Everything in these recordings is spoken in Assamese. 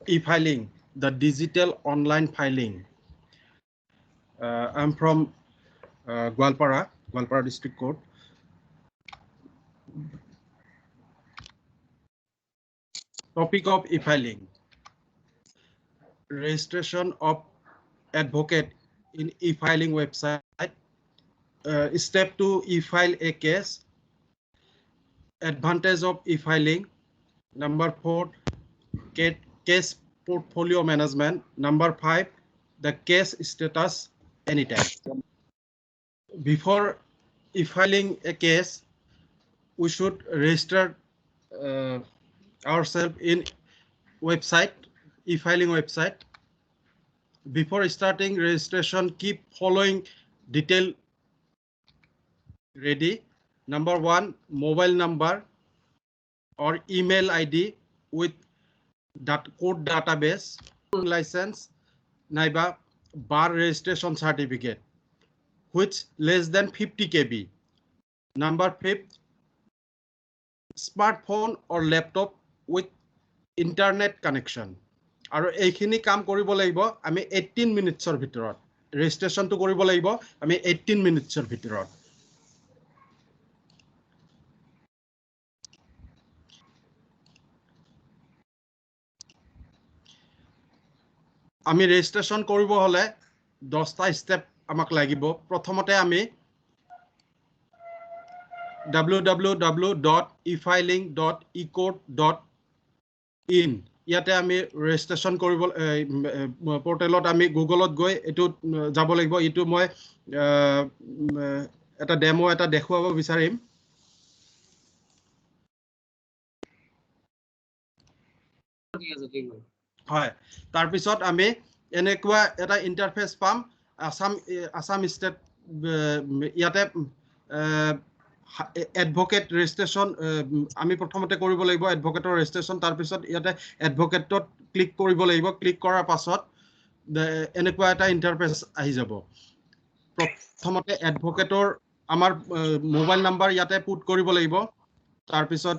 e-filing, the digital online filing. I'm from Gwalpara District Court. Topic of e-filing. Registration of advocate in e-filing website. Step 2, e-file a case. Advantage of e-filing. Number 4, case portfolio management. Number 5, the case status anytime. Before e-filing a case, we should register ourselves in website, e-filing website. Before starting registration, keep following detail ready. Number 1, mobile number or email ID with court database, license, naiba bar registration certificate, which less than 50 KB. Number 5, smartphone or laptop with internet connection. আৰু এইখিনি কাম কৰিব লাগিব আমি 18 মিনিটছৰ ভিতৰত ৰেজিষ্ট্ৰেচনটো কৰিব লাগিব আমি 18 মিনিটছৰ ভিতৰত আমি ৰেজিষ্ট্ৰেচন কৰিব হলে 10টা স্টেপ আমাক লাগিব প্ৰথমতে আমি www.efiling.ecourt.in ইয়াতে আমি ৰেজিষ্ট্ৰেচন কৰিব পোৰ্টেলত আমি গুগলত গৈ এটো যাব লাগিব ইটো মই এটা ডেমো এটা দেখুৱাব বিচাৰিম হয় তাৰ পিছত আমি এনেকুৱা এটা ইন্টাৰফেস পাম আসাম স্টেট ইয়াতে এডভোকেট ৰেজিষ্ট্ৰেচন আমি প্ৰথমতে কৰিব লাগিব এডভোকেটৰ ৰেজিষ্ট্ৰেচন তাৰ পিছত ইয়াতে এডভোকেটত ক্লিক কৰিব লাগিব ক্লিক কৰাৰ পাছত এনেকুৱা এটা ইন্টাৰফেস আহি যাব প্ৰথমতে এডভোকেটৰ আমাৰ মোবাইল নাম্বাৰ ইয়াতে পুট কৰিব লাগিব তাৰ পিছত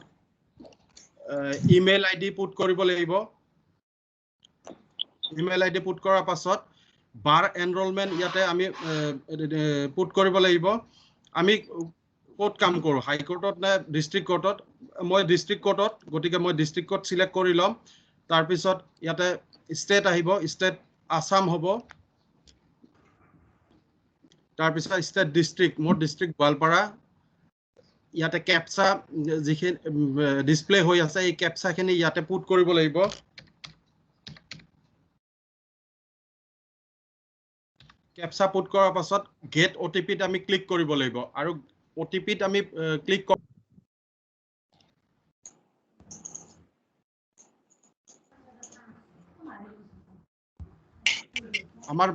ইমেইল আইডি পুট কৰিব লাগিব ইমেইল আইডি পুট কৰাৰ পাছত বাৰ এনৰোলমেন্ট ইয়াতে আমি পুট কৰিব লাগিব আমি কোৰ্ট কাম কৰো হাই কোৰ্টত না ডিস্ট্ৰিক্ট কোৰ্টত মই ডিস্ট্ৰিক্ট কোৰ্টত গটিকে মই ডিস্ট্ৰিক্ট কোৰ্ট সিলেক্ট কৰি লম তাৰ পিছত ইয়াতে স্টেট আহিব স্টেট আসাম হ'ব তাৰ পিছত স্টেট ডিস্ট্ৰিক্ট মোৰ ডিস্ট্ৰিক্ট গোৱালপাৰা ইয়াতে ক্যাপচা যিখিনি ডিসপ্লে হৈ আছে এই ক্যাপচাখিনি ইয়াতে পুট কৰিব লাগিব ক্যাপচা পুট কৰাৰ পাছত গেট ওটিপিত আমি ক্লিক কৰিব লাগিব আৰু ওটিপিত আমি ক্লিক আমাৰ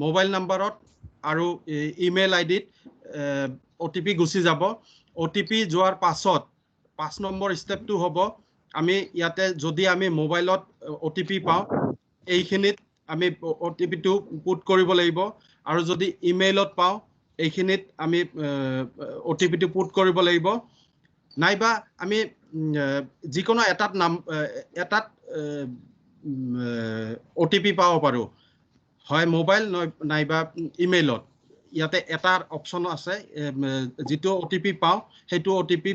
মোবাইল নাম্বাৰত আৰু ইমেইল আইডিত ওটিপি গুছি যাব ওটিপি যোৱাৰ পাছত 5 নম্বৰ স্টেপটো হ'ব আমি ইয়াতে যদি আমি মোবাইলত ওটিপি পাওঁ এইখিনিত আমি ওটিপিটো পুট কৰিব লাগিব আৰু যদি ইমেইলত পাওঁ এইখিনিত আমি ওটিপিটো পুট কৰিব লাগিব নাইবা আমি যিকোনো এটাত নাম এটাত ওটিপি পাব পাৰো হয় মোবাইল নাইবা ইমেইলত ইয়াতে এটাৰ অপচন আছে যেটো ওটিপি পাও হেতু ওটিপি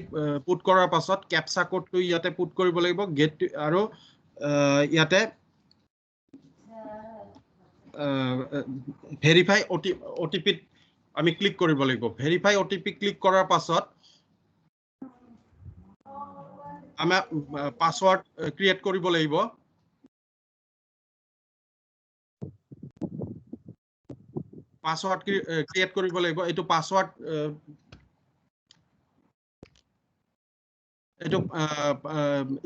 পুট কৰাৰ পাছত ক্যাপচা কোডটো ইয়াতে পুট কৰিব লাগিব গেট আৰু ইয়াতে ভেৰিফাই ওটিপি আমি ক্লিক কৰিব লাগিব ভেৰিফাই ওটিপি ক্লিক কৰাৰ পাছত আমাৰ পাসওয়াৰ্ড ক্ৰিয়েট কৰিব লাগিব পাসওয়াৰ্ড ক্ৰিয়েট কৰিব লাগিব এটো পাসওয়াৰ্ড এটো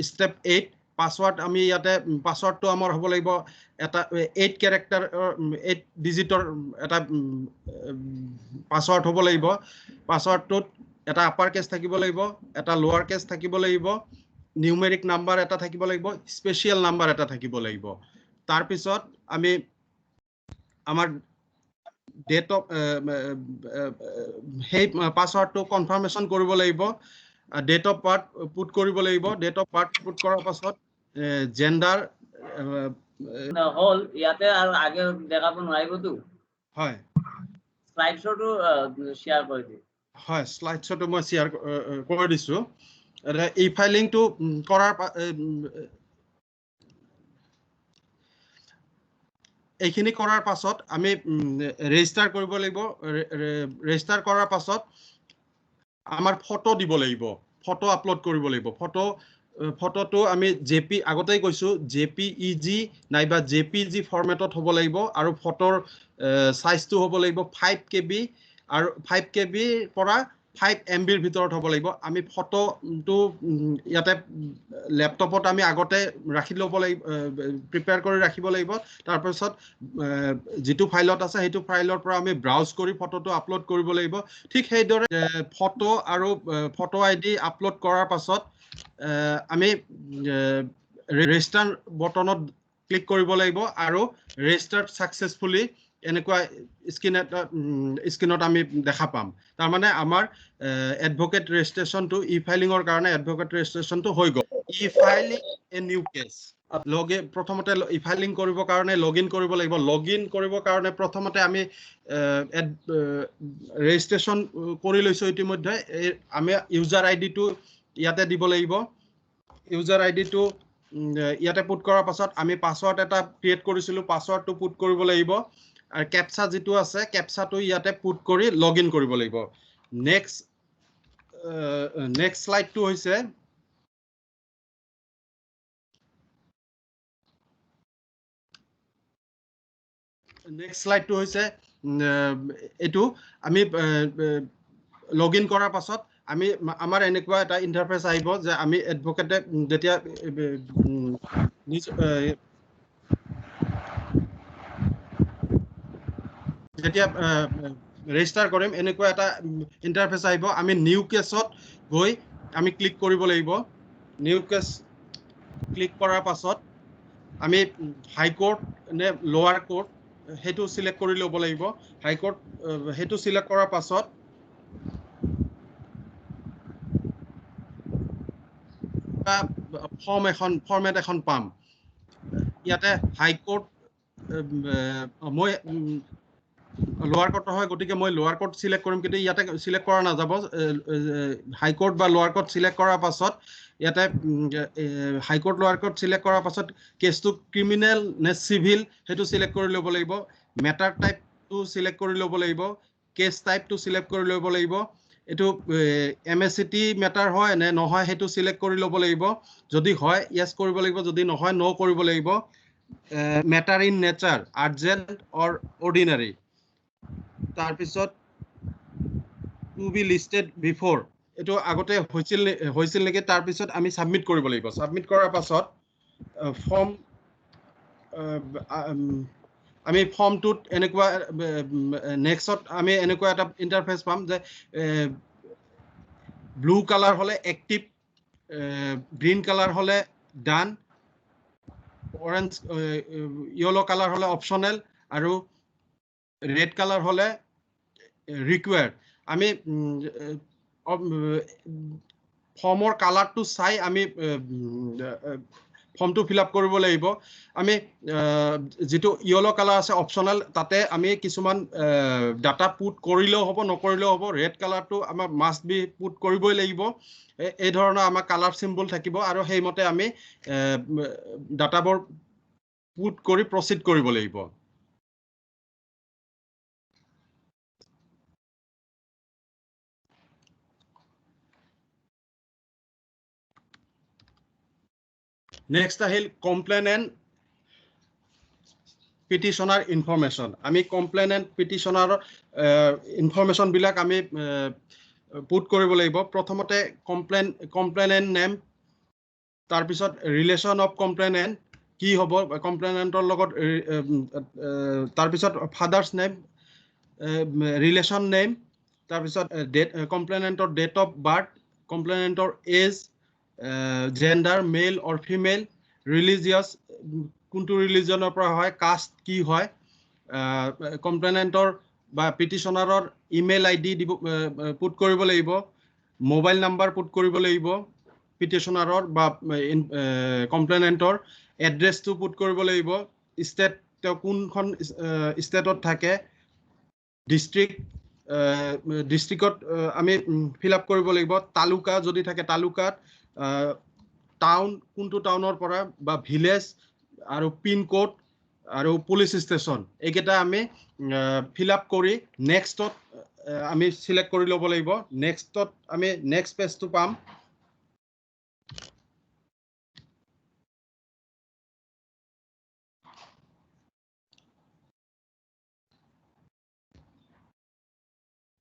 স্টেপ 8 পাসওয়াৰ্ড আমি ইয়াতে পাসওয়াৰ্ডটো আমাৰ হ'ব লাগিব এটা 8 ক্যাৰেক্টাৰ 8 ডিজিটৰ এটা পাসওয়াৰ্ড হ'ব লাগিব পাসওয়াৰ্ডটোত এটা আপাৰ কেস থাকিব লাগিব এটা লোৱাৰ কেস থাকিব লাগিব নিউমেৰিক নাম্বাৰ এটা থাকিব লাগিব স্পেশাল নাম্বাৰ এটা থাকিব লাগিব তাৰ পিছত আমি আমাৰ ডেট অফ সেই পাসওয়াৰ্ডটো কনফাৰ্মেশন কৰিব লাগিব ডেট অফ বাৰ্থ পুট কৰিব লাগিব ডেট অফ বাৰ্থ পুট কৰাৰ পাছত জেন্ডাৰ হল ইয়াতে আৰু আগে দেখাব নোৱাৰিবতো হয় স্লাইড শ্বটো শেয়াৰ কৰি দিওঁ হয় স্লাইড শ্বটো মই শেয়াৰ কৰি দিছো ই ফাইলিংটো কৰাৰ এইখিনি কৰাৰ পাছত আমি ৰেজিষ্টাৰ কৰিব লাগিব ৰেজিষ্টাৰ কৰাৰ পাছত আমাৰ ফটো দিব লাগিব ফটো আপলোড কৰিব লাগিব ফটোটো আমি জেপি আগতেই কৈছো জেপিইজি নাইবা জেপিজি ফৰমেটত হ'ব লাগিব আৰু ফটোৰ সাইজটো হ'ব লাগিব 5 KB আৰু 5 KB পৰা 5 MB ৰ ভিতৰত হ'ব লাগিব আমি ফটোটো ইয়াতে ল্যাপটপত আমি আগতে ৰাখি ল'ব লাগিব প্ৰিপেয়াৰ কৰি ৰাখিব লাগিব তাৰ পাছত যেটো ফাইলত আছে হেতু ফাইলৰ পৰা আমি ব্ৰাউজ কৰি ফটোটো আপলোড কৰিব লাগিব ঠিক সেইদৰে ফটো আৰু ফটো আইডি আপলোড কৰাৰ পাছত আমি ৰেজিষ্টাৰ বটনত ক্লিক কৰিব লাগিব আৰু ৰেজিষ্টাৰ্ড সাকসেসফুলি এনেকুৱা স্ক্ৰিনত আমি দেখা পাম তাৰ মানে আমাৰ এডভোকেট ৰেজিষ্ট্ৰেচনটো ই ফাইলিংৰ কাৰণে এডভোকেট ৰেজিষ্ট্ৰেচনটো হৈ গ'ল e filing a new cash প্ৰথমতে ই ফাইলিং কৰিবৰ কাৰণে লগইন কৰিব লাগিব লগইন কৰিবৰ কাৰণে প্ৰথমতে আমি ৰেজিষ্ট্ৰেচন কৰি লৈছো ইতিমধ্যে আমি ইউজাৰ আইডিটো ইয়াতে দিব লাগিব ইউজাৰ আইডিটো ইয়াতে পুট কৰাৰ পাছত আমি পাসওয়াৰ্ড এটা ক্ৰিয়েট কৰিছিলো পাসওয়াৰ্ডটো পুট কৰিব লাগিব আৰু ক্যাপচা যেটো আছে ক্যাপচাটো ইয়াতে পুট কৰি লগইন কৰিব লাগিব নেক্সট স্লাইডটো হৈছে নেক্সট স্লাইডটো হৈছে এটো আমি লগইন কৰাৰ পাছত আমি আমাৰ এনেকুৱা এটা ইন্টাৰফেস আহিব যে আমি এডভোকেটে যেতিয়া যেতিয়া ৰেজিষ্টাৰ কৰিম এনেকুৱা এটা ইন্টাৰফেস আহিব আমি নিউ কেছত গৈ আমি ক্লিক কৰিব লাগিব নিউ কেছ ক্লিক কৰাৰ পাছত আমি হাই কোৰ্ট নে লোৱাৰ কোৰ্ট হেতু সিলেক্ট কৰি ল'ব লাগিব হাই কোৰ্ট হেতু সিলেক্ট কৰাৰ পাছত ফৰ্মেট এখন পাম ইয়াতে হাই কোৰ্ট মই লোৱাৰ কোৰ্ট হয় গতিকে মই লোৱাৰ কোৰ্ট সিলেক্ট কৰিম কিন্তু ইয়াতে সিলেক্ট কৰা না যাব হাই কোৰ্ট বা লোৱাৰ কোৰ্ট সিলেক্ট কৰাৰ পাছত ইয়াতে হাই কোৰ্ট লোৱাৰ কোৰ্ট সিলেক্ট কৰাৰ পাছত কেছটো ক্ৰিমিনেল নে সিভিল হেতু সিলেক্ট কৰি ল'ব লাগিব মেটাৰ টাইপটো সিলেক্ট কৰি ল'ব লাগিব কেছ টাইপটো সিলেক্ট কৰি ল'ব লাগিব এটো এমএসসিটি মেটাৰ হয় নে নহয় হেতু সিলেক্ট কৰি ল'ব লাগিব যদি হয় ইয়েস কৰিব লাগিব যদি নহয় নো কৰিব লাগিব মেটাৰ ইন নেচাৰ আৰ্জেন্ট অৰ অৰ্ডিনাৰি তাৰ পিছত টু বি লিস্টেড বিফোৰ এটো আগতে হৈছিল নেকি তাৰ পিছত আমি সাবমিট কৰিব লাগিব সাবমিট কৰাৰ পাছত ফৰ্ম আমি ফৰ্মটোত এনেকুৱা নেক্সট আমি এনেকুৱা এটা ইন্টাৰফেস পাম যে ব্লু কালাৰ হলে এক্টিভ গ্ৰীন কালাৰ হলে ডান অৰেঞ্জ ইয়েলো কালাৰ হলে অপশনাল আৰু ৰেড কালাৰ হলে ৰিকোয়াৰ্ড আমি ফৰ্মৰ কালাৰটো চাই আমি ফৰ্মটো ফিল আপ কৰিব লাগিব আমি যেটো ইয়েলো কালাৰ আছে অপশনাল তাতে আমি কিছুমান ডাটা পুট কৰিলেও হ'ব নকৰিলেও হ'ব ৰেড কালাৰটো আমাৰ মাস্ট বি পুট কৰিবই লাগিব এই ধৰণৰ আমাৰ কালাৰ সিম্বল থাকিব আৰু সেইমতে আমি ডাটাবোৰ পুট কৰি প্ৰসিড কৰিব লাগিব Next আহিল কমপ্লেইনেন্ট পিটিশনাৰ ইনফৰমেশন আমি কমপ্লেইনেন্ট পিটিশনাৰ ইনফৰমেশন বিলাক আমি পুট কৰিব লাগিব প্ৰথমতে কমপ্লেইনেন্ট নেম তাৰ পিছত ৰিলেশন অফ কমপ্লেইনেন্ট কি হ'ব কমপ্লেইনেন্টৰ লগত তাৰ পিছত ফাদাৰ্স নেম ৰিলেশন নেম তাৰ পিছত কমপ্লেইনেন্টৰ ডেট অফ বাৰ্থ কমপ্লেইনেন্টৰ age gender male or female religious কোনটো ৰিলিজনৰ পৰা হয় কাষ্ট কি হয় কমপ্লেইনেন্টৰ বা পিটিশনাৰৰ ইমেইল আইডি পুট কৰিব লাগিব মোবাইল নাম্বাৰ পুট কৰিব লাগিব পিটিশনাৰৰ বা কমপ্লেনেণ্টৰ এড্ৰেছটো পুট কৰিব লাগিব, ষ্টেট তেওঁ কোনখন ষ্টেটত থাকে, ডিষ্ট্ৰিক্টত আমি ফিল আপ কৰিব লাগিব, তালুকা যদি থাকে তালুকাত, টাউন কোনটো টাউনৰ পৰা বা ভিলেজ আৰু পিন কোড আৰু পুলিচ ষ্টেচন এইকেইটা আমি ফিল আপ কৰি নেক্সটত আমি সিলেক্ট কৰি ল'ব লাগিব। নেক্সটত আমি নেক্সট পেজটো পাম।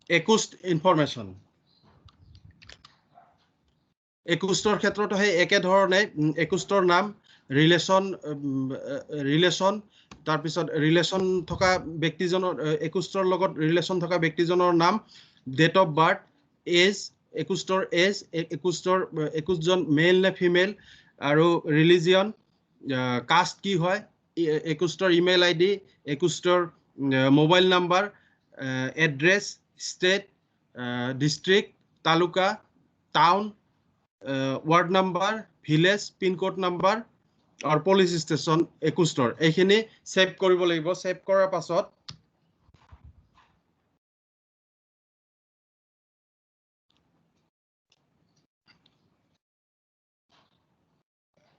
একুষ্ট ইনফৰমেশ্যন, একুষ্টৰ ক্ষেত্ৰতো সেই একেধৰণে একুষ্টৰ নাম, ৰিলেশ্যন তাৰপিছত ৰিলেশ্যন থকা ব্যক্তিজনৰ একুষ্টৰ লগত ৰিলেশ্যন থকা ব্যক্তিজনৰ নাম, ডেট অফ বাৰ্থ, এজ, একুষ্টৰ এজ, একুষ্টজন মেল নে ফিমেল, আৰু ৰিলিজিয়ন, কাষ্ট কি হয়, একুষ্টৰ ইমেইল আইডি, একুষ্টৰ mobile number, address, state, district, taluka, town, ward number, village, pincode number আৰু পুলিচ ষ্টেচন একুষ্টৰ এইখিনি ছেভ কৰিব লাগিব। ছেভ কৰাৰ পাছত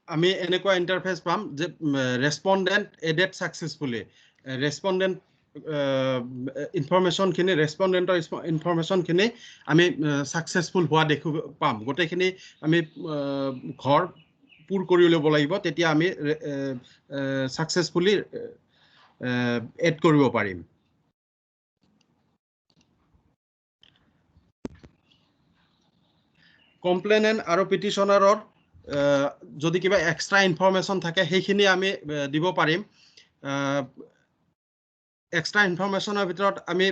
আমি এনেকুৱা ইণ্টাৰফেচ পাম যে ৰেছপণ্ডেণ্ট এডেড ছাকচেছফুলি, ৰেছপণ্ডেণ্ট ইনফৰমেশ্যনখিনি, ৰেছপণ্ডেণ্টৰ ইনফৰমেশ্যনখিনি আমি ছাকচেছফুল হোৱা পাম। গোটেইখিনি আমি ঘৰ পুৰ কৰি ল'ব লাগিব, তেতিয়া আমি ছাকচেছফুলি এড কৰিব পাৰিম। কমপ্লেনেণ্ট আৰু পিটিশ্যনাৰৰ যদি কিবা এক্সট্ৰা ইনফৰমেশ্যন থাকে সেইখিনি আমি দিব পাৰিম। এক্সট্ৰা ইনফৰমেশ্যনৰ ভিতৰত আমি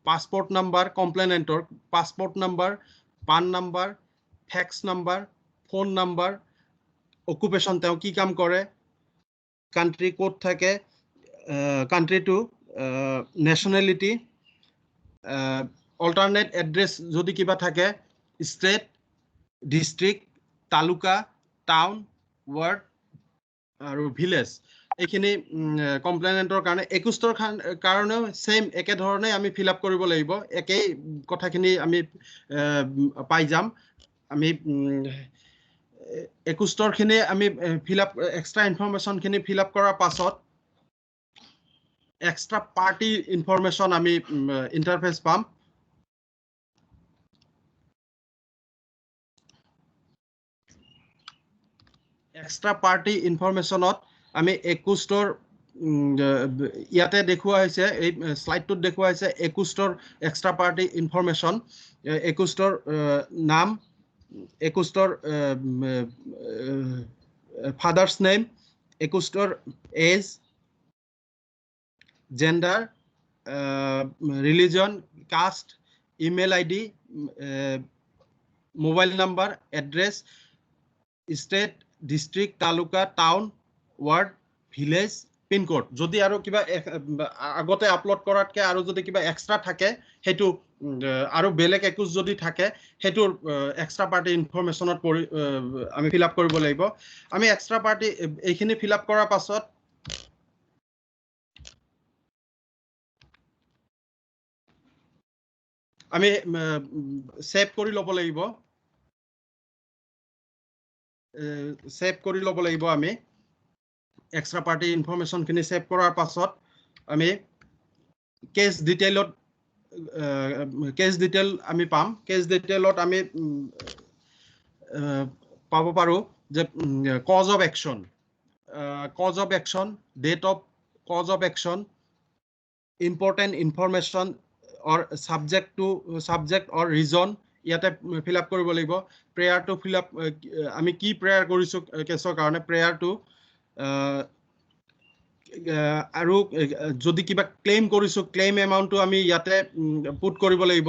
পাছপৰ্ট নাম্বাৰ, কমপ্লেনেণ্টৰ passport number, PAN number, fax number, phone number, occupation তেওঁ কি কাম কৰে, কাণ্ট্ৰি ক'ত থাকে, কাণ্ট্ৰিটো, নেশ্যনেলিটি, অল্টাৰনেট এড্ৰেছ যদি কিবা থাকে, state, district, taluka, town, ward আৰু ভিলেজ এইখিনি কমপ্লেনেণ্টৰ কাৰণে। একুষ্টৰ কাৰণেও ছেইম একেধৰণে আমি ফিল আপ কৰিব লাগিব, একেই কথাখিনি আমি পাই যাম। আমি একুষ্টৰখিনি আমি ফিল আপ এক্সট্ৰা ইনফৰমেশ্যনখিনি ফিল আপ কৰাৰ পাছত এক্সট্ৰা পাৰ্টি ইনফৰমেশ্যন আমি ইণ্টাৰফেচ পাম। এক্সট্ৰা পাৰ্টি ইনফৰমেশ্যনত আমি একুষ্টৰ ইয়াতে দেখুওৱা হৈছে, এই শ্লাইডটোত দেখুওৱা হৈছে একুষ্টৰ এক্সট্ৰা পাৰ্টি ইনফৰমেশ্যন, একুষ্টৰ নাম, একুষ্টৰ ফাদাৰ্ছ নেম, একুষ্টৰ age, gender, religion, caste, email ID, mobile number, address, state, district, taluka, town, ward, village, pincode. যদি আৰু কিবা আগতে আপলোড কৰাতকৈ আৰু যদি কিবা এক্সট্ৰা থাকে সেইটো আৰু বেলেগ একুষ্ট যদি থাকে সেইটোৰ এক্সট্ৰা পাৰ্টি ইনফৰমেশ্যনত আমি ফিল আপ কৰিব লাগিব। আমি এক্সট্ৰা পাৰ্টি এইখিনি ফিল আপ কৰাৰ পাছত আমি ছেভ কৰি ল'ব লাগিব। ছেভ কৰি ল'ব লাগিব আমি এক্সট্ৰা পাৰ্টি ইনফৰমেশ্যনখিনি ছেভ কৰাৰ পাছত আমি কেছ ডিটেইল আমি পাম। কেছ ডিটেইলত আমি পাব পাৰোঁ যে cause of action, date of cause of action, important information or subject or reason ইয়াতে ফিল আপ কৰিব লাগিব। প্ৰেয়াৰটো ফিল আপ, আমি কি প্ৰেয়াৰ কৰিছোঁ কেছৰ কাৰণে প্ৰেয়াৰটো, আৰু যদি কিবা ক্লেইম কৰিছোঁ ক্লেইম এমাউণ্টটো আমি ইয়াতে পুট কৰিব লাগিব।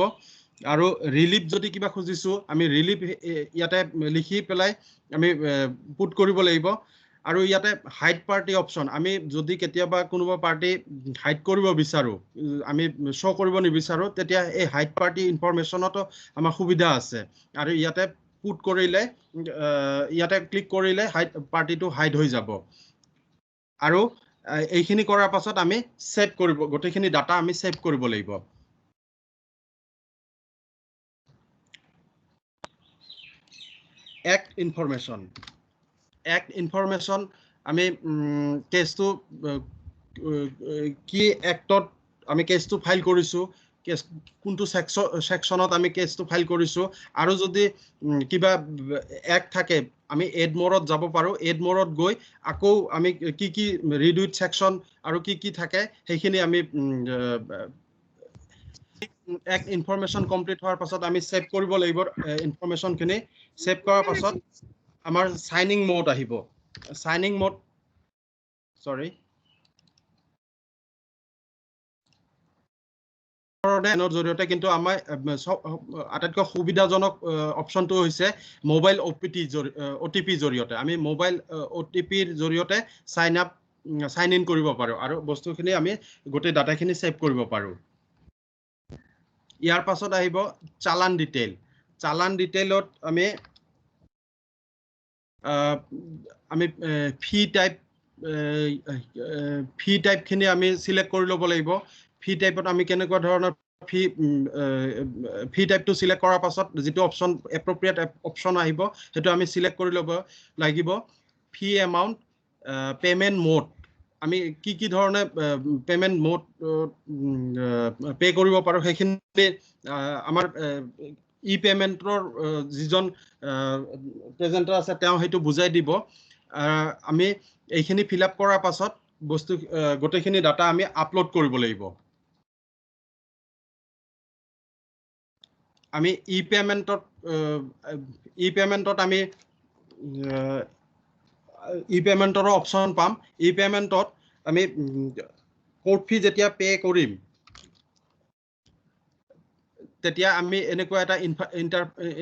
আৰু ৰিলিফ যদি কিবা খুজিছোঁ আমি ৰিলিফ ইয়াতে লিখি পেলাই আমি পুট কৰিব লাগিব। আৰু ইয়াতে হাইড পাৰ্টি অপশ্যন, আমি যদি কেতিয়াবা কোনোবা পাৰ্টি হাইড কৰিব বিচাৰোঁ, আমি শ্ব' কৰিব নিবিচাৰোঁ, তেতিয়া এই হাইড পাৰ্টি ইনফৰমেশ্যনতো আমাৰ সুবিধা আছে। আৰু ইয়াতে পুট কৰিলে ইয়াতে ক্লিক কৰিলে পাৰ্টিটো হাইড হৈ যাব আৰু এইখিনি কৰাৰ পাছত আমি সেভ কৰিব গোটেইখিনি ডাটা আমি সেভ কৰিব লাগিব Act information আমি কেছটো কি এক্টত আমি কেছটো ফাইল কৰিছো কেছ কোনটো সেকশনত আমি কেছটো ফাইল কৰিছো আৰু যদি কিবা এক থাকে আমি এড মোডত যাব পাৰো এড মোডত গৈ আকৌ আমি কি ৰিড উইথ সেকশন আৰু কি থাকে সেইখিনি আমি এক ইনফৰমেশন কমপ্লিট হোৱাৰ পাছত আমি সেভ কৰিব লাগিব ইনফৰমেশন খিনি সেভ কৰাৰ পাছত আমাৰ সাইনিং মোড আহিব সাইনিং মোড সৰি এনৰ জৰিয়তে কিন্তু আমাৰ আটাইতকৈ সুবিধাজনক অপচনটো হৈছে মোবাইল OTP জৰিয়তে আমি মোবাইল OTPৰ জৰিয়তে সাইন ইন কৰিব পাৰো আৰু বস্তুখিনি আমি গোটেই ডাটাখিনি সেভ কৰিব পাৰো ইয়াৰ পাছত আহিব চালান ডিটেইলত আমি ফি টাইপ খিনি আমি সিলেক্ট কৰি ল'ব লাগিব ফি টাইপত আমি কেনেকুৱা ধৰণৰ ফি টাইপটো সিলেক্ট কৰাৰ পাছত যেটো অপচন এপ্ৰোপ্ৰিয়েট অপচন আহিব হেতু আমি সিলেক্ট কৰি ল'ব লাগিব ফি এমাউন্ট পেমেন্ট মোড আমি কি ধৰণে পেমেন্ট মোড পে কৰিব পাৰো সেইখিনি আমাৰ ই পেমেন্টৰ যিজন প্ৰেজেন্টাৰ আছে তেওঁ হেতু বুজাই দিব আমি এইখিনি ফিল আপ কৰাৰ পাছত বস্তু গোটেইখিনি ডাটা আমি আপলোড কৰিব লাগিব আমি ই পেমেন্টত আমি ই পেমেন্টৰ অপচন পাম ই পেমেন্টত আমি কোড ফি যেতিয়া পে কৰিম তেতিয়া আমি এনেকুৱা এটা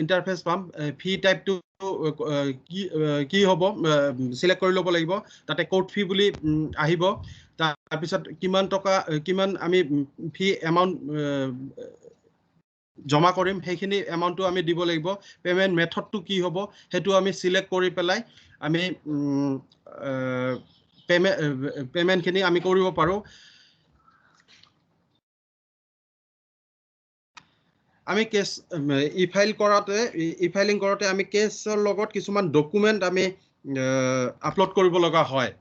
ইন্টাৰফেস পাম ফি টাইপটো কি হ'ব সিলেক্ট কৰি ল'ব লাগিব তাতে কোড ফি বুলি আহিব তাৰ পিছত কিমান আমি ফি এমাউন্ট জমা কৰিম সেইখিনি এমাউন্টটো আমি দিব লাগিব পেমেন্ট মেথডটো কি হ'ব হেতু আমি সিলেক্ট কৰি পেলাই আমি পেমেন্ট খিনি আমি কৰিব পাৰো আমি কেছ ই ফাইলিং কৰাতে আমি কেছৰ লগত কিছুমান ডকুমেন্ট আমি আপলোড কৰিব লগা হয়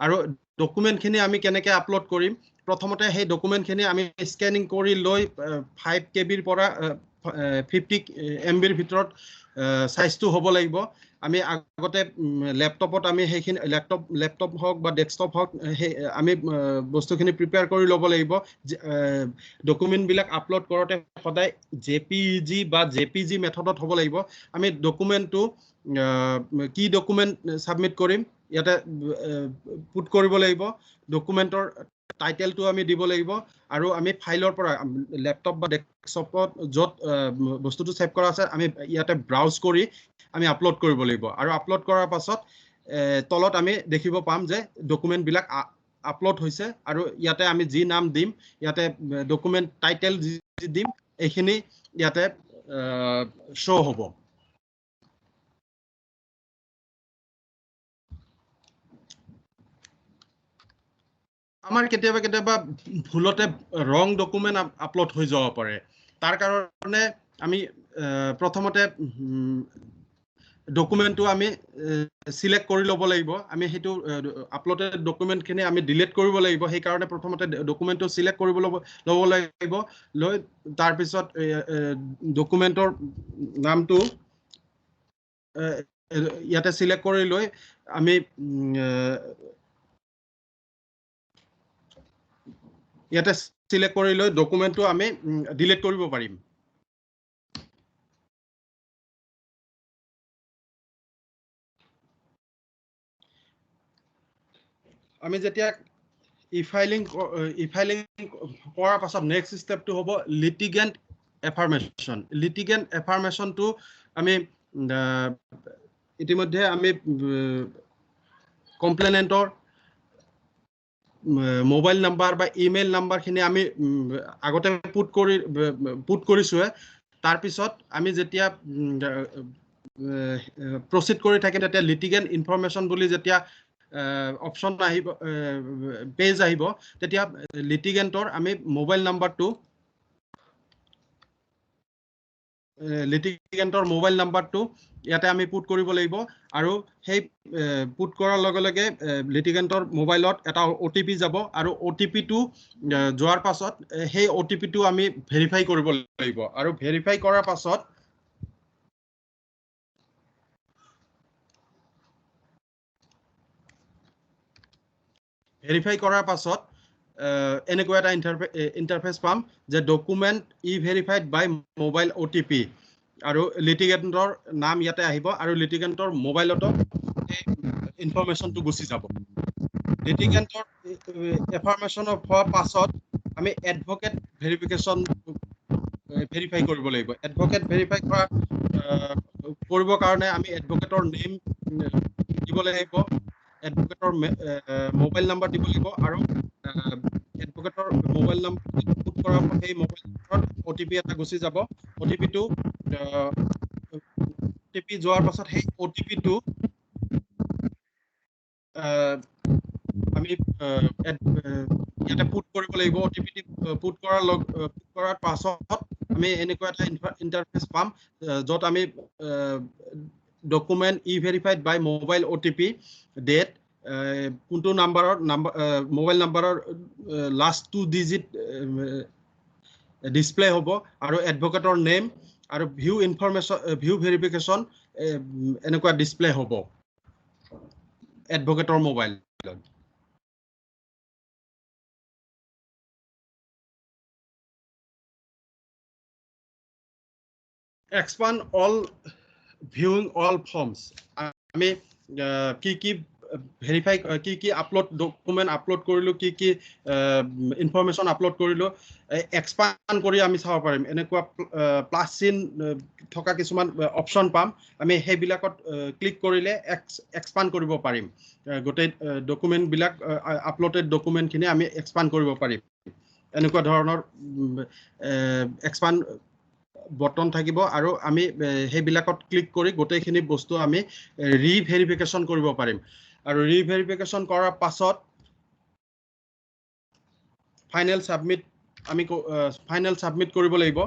আৰু ডকুমেন্ট খিনি আমি কেনেকৈ আপলোড কৰিম প্ৰথমতে সেই ডকুমেন্ট খিনি আমি স্ক্যানিং কৰি লৈ 5 KB ৰ পৰা 50 MB ৰ ভিতৰত সাইজটো হ'ব লাগিব আমি আগতে ল্যাপটপত আমি সেইখিনি ল্যাপটপ হওক বা ডেস্কটপ হওক আমি বস্তুখিনি প্ৰিপেয়াৰ কৰি ল'ব লাগিব ডকুমেন্ট বিলাক আপলোড কৰোতে সদায় JPEG বা JPG মেথডত হ'ব লাগিব আমি ডকুমেন্টটো কি ডকুমেন্ট সাবমিট কৰিম ইয়াতে পুট কৰিব লাগিব ডকুমেন্টৰ টাইটেলটো আমি দিব লাগিব আৰু আমি ফাইলৰ পৰা ল্যাপটপ বা ডেস্কটপত যত বস্তুটো সেভ কৰা আছে আমি ইয়াতে ব্ৰাউজ কৰি আমি আপলোড কৰিব লাগিব আৰু আপলোড কৰাৰ পাছত তলত আমি দেখিব পাম যে ডকুমেন্ট বিলাক আপলোড হৈছে আৰু ইয়াতে আমি যি নাম দিম ইয়াতে ডকুমেন্ট টাইটেল যি দিম এইখিনি ইয়াতে শো হ'ব আমাৰ কেতিয়াবা ভুলতে ৰং ডকুমেন্ট আপলোড হৈ যাব পাৰে তাৰ কাৰণে আমি প্ৰথমতে ডকুমেন্টটো আমি সিলেক্ট কৰি ল'ব লাগিব আমি হেতু আপলোডেড ডকুমেন্ট খিনি আমি ডিলিট কৰিব লাগিব সেই কাৰণে প্ৰথমতে ডকুমেন্টটো সিলেক্ট কৰিব ল'ব লাগিব লৈ তাৰ পিছত ডকুমেন্টৰ নামটো ইয়াতে সিলেক্ট কৰি লৈ আমি ইয়াতে সিলেক্ট কৰি লৈ ডকুমেন্টটো আমি ডিলিট কৰিব পাৰিম আমি যেতিয়া ই ফাইলিং কৰাৰ পাছত নেক্সট স্টেপটো হ'ব লিটিগেন্ট এফাৰ্মেশনটো আমি ইতিমধ্যে আমি কমপ্লেনেন্টৰ মোবাইল নাম্বাৰ বা ইমেইল নাম্বাৰ খিনি আমি আগতে পুট কৰিছো তাৰ পিছত আমি যেতিয়া প্ৰচিড কৰি থাকে তেতিয়া লিটিগেণ্ট ইনফৰমেশ্যন বুলি যেতিয়া অপশ্যন আহিব পেজ আহিব তেতিয়া লিটিগেণ্টৰ আমি মোবাইল নাম্বাৰটো লিটিগেণ্টৰ মোবাইল নাম্বাৰটো ইয়াতে আমি পুট কৰিব লাগিব আৰু সেই পুট কৰাৰ লগে লগে লিটিগেণ্টৰ মোবাইলত এটা OTP যাব আৰু OTP-টো যোৱাৰ পাছত সেই OTP-টো আমি ভেৰিফাই কৰিব লাগিব আৰু ভেৰিফাই কৰাৰ পাছত এনেকুৱা এটা ইণ্টাৰফেচ পাম যে ডকুমেণ্ট ভেৰিফাইড বাই মোবাইল OTP আৰু লিটিগেণ্টৰ নাম ইয়াতে আহিব আৰু লিটিগেণ্টৰ মোবাইলতো এই ইনফৰমেশ্যনটো গুচি যাব লিটিগেণ্টৰ ইনফৰমেশ্যন হোৱাৰ পাছত আমি এডভোকেট ভেৰিফিকেশ্যন ভেৰিফাই কৰিব লাগিব এডভোকেট ভেৰিফাই কৰিবৰ কাৰণে আমি এডভোকেটৰ নেম দিব লাগিব এডভোকেটৰ মোবাইল নাম্বাৰ দিব লাগিব আৰু এডভোকেটৰ মোবাইল নাম্বাৰ পুট কৰাৰ সেই মোবাইল নম্বৰত OTP এটা গুচি যাব OTP-টো OTP যোৱাৰ পাছত সেই OTP-টো আমি ইয়াতে পুট কৰিব লাগিব OTP-টো পুট কৰাৰ পাছত আমি এনেকুৱা এটা ইণ্টাৰফেচ পাম য'ত আমি ডকুমেণ্ট ভেৰিফাইড বাই মোবাইল OTP ডেট কোনটো মোবাইল নাম্বাৰৰ লাষ্ট 2 ডিজিট ডিসপ্লে হ'ব আৰু এডভোকেটৰ নেম আৰু ভিউ ভেৰিফিকেশ্যন এনেকুৱা ডিসপ্লে হ'ব এডভোকেটৰ mobile expand all viewing all forms আমি কি ভেৰিফাই কি আপলোড ডকুমেণ্ট আপলোড কৰিলো কি ইনফৰমেশ্যন আপলোড কৰিলো এক্সপান্ড কৰি আমি চাব পাৰিম এনেকুৱা প্লাছ চিন থকা কিছুমান অপশ্যন পাম আমি সেইবিলাকত ক্লিক কৰিলে এক্সপান্ড কৰিব পাৰিম গোটেই ডকুমেণ্টবিলাক আপলোডেড ডকুমেণ্টখিনি আমি এক্সপান্ড কৰিব পাৰিম এনেকুৱা ধৰণৰ এক্সপান্ড বটন থাকিব আৰু আমি সেইবিলাকত ক্লিক কৰি গোটেইখিনি বস্তু আমি ৰিভেৰিফিকেশ্যন কৰিব পাৰিম আৰু ৰিভেৰিফিকেশ্যন কৰাৰ পাছত ফাইনেল সাবমিট কৰিব লাগিব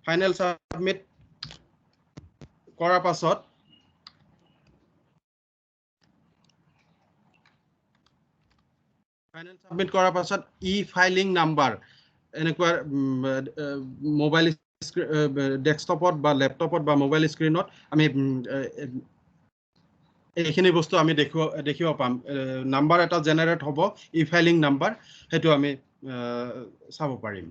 ফাইনেল সাবমিট কৰাৰ পাছত ফাইলিং নাম্বাৰ এনেকুৱা মোবাইল ডেস্কটপত বা ল্যাপটপত বা মোবাইল স্ক্ৰিনত আমি এইখিনি বস্তু আমি দেখিব পাম নাম্বাৰ এটা জেনাৰেট হ'ব ফাইলিং নাম্বাৰ হেতু আমি চাব পাৰিম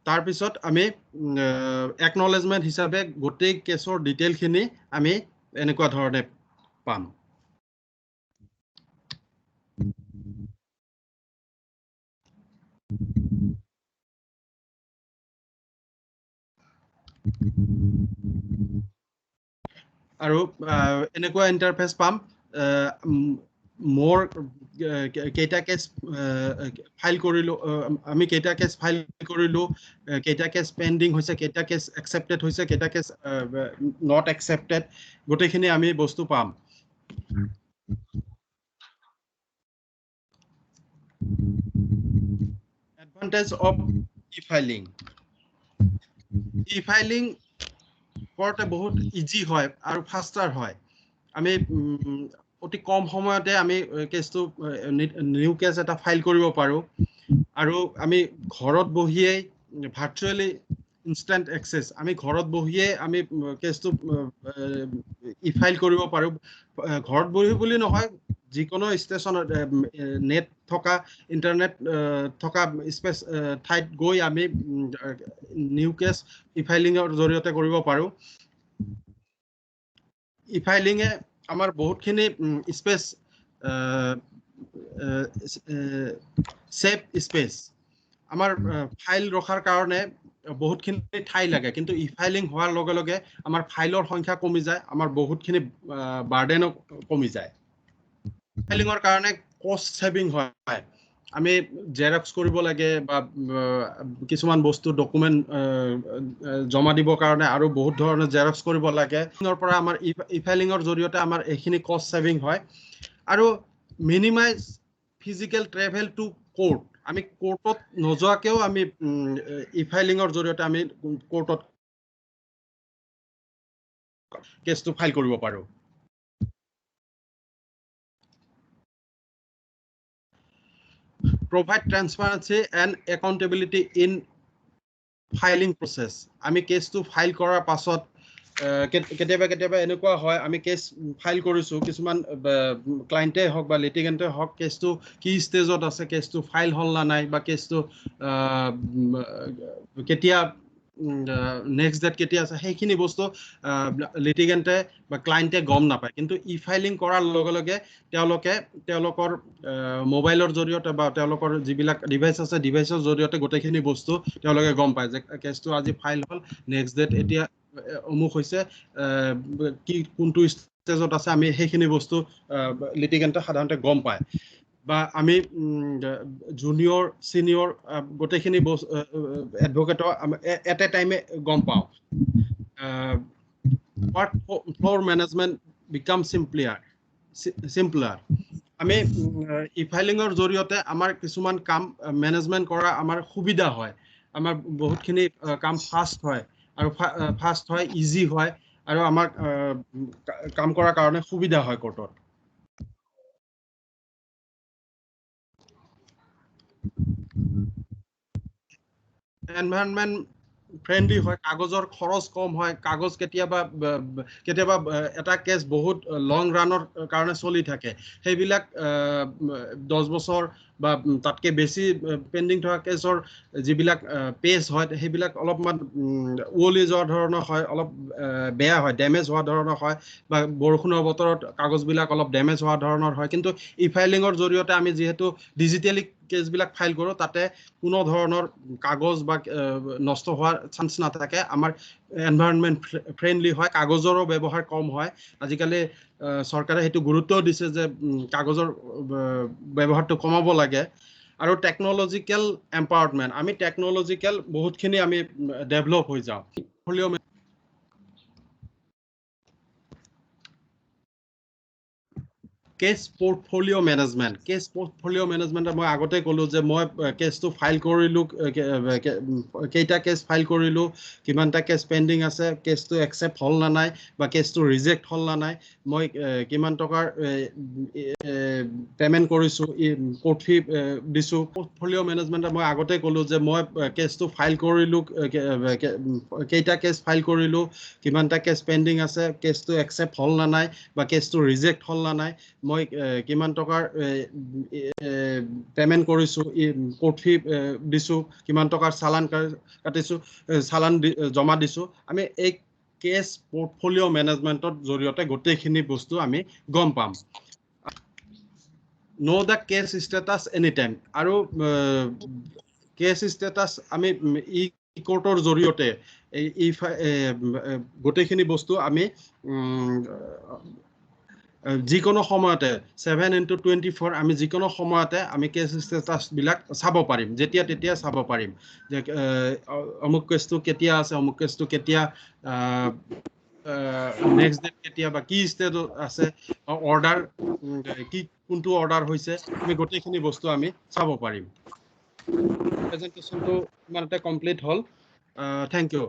তাৰ পিছত আমি একনলেজমেন্ট হিচাপে গোটেই কেছৰ ডিটেইলখিনি আমি এনেকুৱা ধৰণে পাম আৰু এনেকুৱা ইণ্টাৰফেচ পাম মোৰ কেইটা কেছ ফাইল কৰিলো আমি কেইটা কেছ ফাইল কৰিলো কেইটা কেছ পেন্ডিং হৈছে কেইটা কেছ একসেপ্টেড হৈছে কেইটা কেছ নট একসেপ্টেড গোটেইখিনি আমি বস্তু পাম এডভান্টেজ অফ ই-ফাইলিং কৰতে বহুত ইজি হয় আৰু ফাস্টাৰ হয় আমি অতি কম সময়তে আমি কেছটো নিউ কেছ এটা ফাইল কৰিব পাৰো আৰু আমি ঘৰত বহিয়ে ভাৰ্চুৱেলি ইনষ্টেন্ট এক্সেছ আমি ঘৰত বহিয়ে আমি কেছটো ই-ফাইল কৰিব পাৰো ঘৰত বহি বুলি নহয় যিকোনো ষ্টেচনত নেট থকা ইন্টাৰনেট থকা স্পেচ ঠাইত গৈ আমি নিউ কেছ ই-ফাইলিংৰ জৰিয়তে কৰিব পাৰো ই-ফাইলিঙে আমাৰ বহুতখিনি স্পেচ সেভ স্পেচ আমাৰ ফাইল ৰখাৰ কাৰণে বহুতখিনি ঠাই লাগে কিন্তু ই-ফাইলিং হোৱাৰ লগে লগে আমাৰ ফাইলৰ সংখ্যা কমি যায় আমাৰ বহুতখিনি বাৰ্ডেনো কমি যায় ফাইলিঙৰ কাৰণে কষ্ট সেভিং হয় আমি জেৰক্স কৰিব লাগে বা কিছুমান বস্তু ডকুমেণ্ট জমা দিবৰ কাৰণে আৰু বহুত ধৰণৰ জেৰক্স কৰিব লাগে ইয়াৰ পৰা আমাৰ ই-ফাইলিঙৰ জৰিয়তে আমাৰ এইখিনি কষ্ট ছেভিং হয় আৰু minimise physical travel to court আমি কোৰ্টত নোযোৱাকেও আমি ই-ফাইলিঙৰ জৰিয়তে আমি কোৰ্টত কেছটো ফাইল কৰিব পাৰোঁ provide transparency and accountability in filing process আমি কেছটো ফাইল কৰাৰ পাছত কেতিয়াবা এনেকুৱা হয় আমি কেছ ফাইল কৰিছোঁ কিছুমান ক্লায়েণ্টে হওক বা লিটিগেণ্টে হওক কেছটো কি ষ্টেজত আছে কেছটো ফাইল হ'ল না নাই বা কেছটো কেতিয়া নেক্সট ডেট কেতিয়া আছে সেইখিনি বস্তু লিটিগেণ্টে বা ক্লায়েণ্টে গম নাপায় কিন্তু ই-ফাইলিং কৰাৰ লগে লগে তেওঁলোকৰ মোবাইলৰ জৰিয়তে বা তেওঁলোকৰ যিবিলাক ডিভাইচ আছে ডিভাইচৰ জৰিয়তে গোটেইখিনি বস্তু তেওঁলোকে গম পায় যে কেছটো আজি ফাইল হ'ল নেক্সট ডেট এতিয়া অমুক হৈছে কি কোনটো ষ্টেজত আছে আমি সেইখিনি বস্তু লিটিগেণ্টে সাধাৰণতে গম পায় বা আমি জুনিয়ৰ চিনিয়ৰ গোটেইখিনি এডভোকেটৰ এট এ টাইমে গম পাওঁ ফ্ল'ৰ মেনেজমেণ্ট বিকাম চিম্পলাৰ আমি ই-ফাইলিঙৰ জৰিয়তে আমাৰ কিছুমান কাম মেনেজমেণ্ট কৰা আমাৰ সুবিধা হয় আমাৰ বহুতখিনি কাম ফাষ্ট হয় আৰু ফাষ্ট হয় ইজি হয় আৰু আমাৰ কাম কৰাৰ কাৰণে সুবিধা হয় কোৰ্টত এনভাইৰনমেণ্ট ফ্ৰেণ্ডলি হয় কাগজৰ খৰচ কম হয় কাগজ কেতিয়াবা এটা কেছ বহুত লং ৰানৰ কাৰণে চলি থাকে সেইবিলাক 10 বছৰ বা তাতকৈ বেছি পেণ্ডিং থকা কেছৰ যিবিলাক পেজ হয় সেইবিলাক অলপমান উৱলি যোৱা ধৰণৰ হয় অলপ বেয়া হয় ডেমেজ হোৱা ধৰণৰ হয় বা বৰষুণৰ বতৰত কাগজবিলাক অলপ ডেমেজ হোৱা ধৰণৰ হয় কিন্তু ই-ফাইলিঙৰ জৰিয়তে আমি যিহেতু ডিজিটেলি কেছবিলাক ফাইল কৰোঁ তাতে কোনো ধৰণৰ কাগজ বা নষ্ট হোৱাৰ চান্স নাথাকে আমাৰ এনভাইৰনমেণ্ট ফ্ৰেণ্ডলি হয় কাগজৰো ব্যৱহাৰ কম হয় আজিকালি চৰকাৰে সেইটো গুৰুত্ব দিছে যে কাগজৰ ব্যৱহাৰটো কমাব লাগে আৰু টেকন'লজিকেল এম্পাৱাৰমেণ্ট আমি টেকন'লজিকেল বহুতখিনি আমি ডেভেলপ হৈ যাওঁ কেছ পৰ্টফলিঅ' মেনেজমেণ্ট মই আগতে ক'লোঁ যে মই কেছটো ফাইল কৰিলোঁ কেইটা কেছ ফাইল কৰিলোঁ কিমানটা কেছ পেণ্ডিং আছে কেছটো একচেপ্ট হ'ল না নাই বা কেছটো ৰিজেক্ট হ'ল না নাই মই কিমান টকাৰ পে'মেণ্ট কৰিছোঁ কোৰ্ট ফি দিছোঁ পৰ্টফলিঅ' মেনেজমেণ্টত মই আগতে ক'লোঁ যে মই কেছটো ফাইল কৰিলোঁ কেইটা কেছ ফাইল কৰিলোঁ কিমানটা কেছ পেণ্ডিং আছে কেছটো একচেপ্ট হ'ল না নাই বা কেছটো ৰিজেক্ট হ'ল না নাই মই কিমান টকাৰ পে'মেণ্ট কৰিছোঁ কোৰ্ট ফি দিছোঁ কিমান টকাৰ চালান কাটিছোঁ চালান জমা দিছোঁ আমি এই কেছ পৰ্টফলিঅ' মেনেজমেণ্টৰ জৰিয়তে গোটেইখিনি বস্তু আমি গম পাম know the case status anytime আৰু কেছ ষ্টেটাছ আমি ই কোৰ্টৰ জৰিয়তে গোটেইখিনি বস্তু আমি যিকোনো সময়তে 7/24 আমি যিকোনো সময়তে আমি কেছ ষ্টেটাছবিলাক চাব পাৰিম যেতিয়া তেতিয়া চাব পাৰিম যে অমুক কেছটো কেতিয়া আছে অমুক কেছটো কেতিয়া নেক্সট ডেট কেতিয়া বা কি ষ্টেজত আছে অৰ্ডাৰ কি কোনটো অৰ্ডাৰ হৈছে আমি গোটেইখিনি বস্তু আমি চাব পাৰিম প্ৰেজেণ্টেশ্যনটো ইমানতে কমপ্লিট হ'ল থেংক ইউ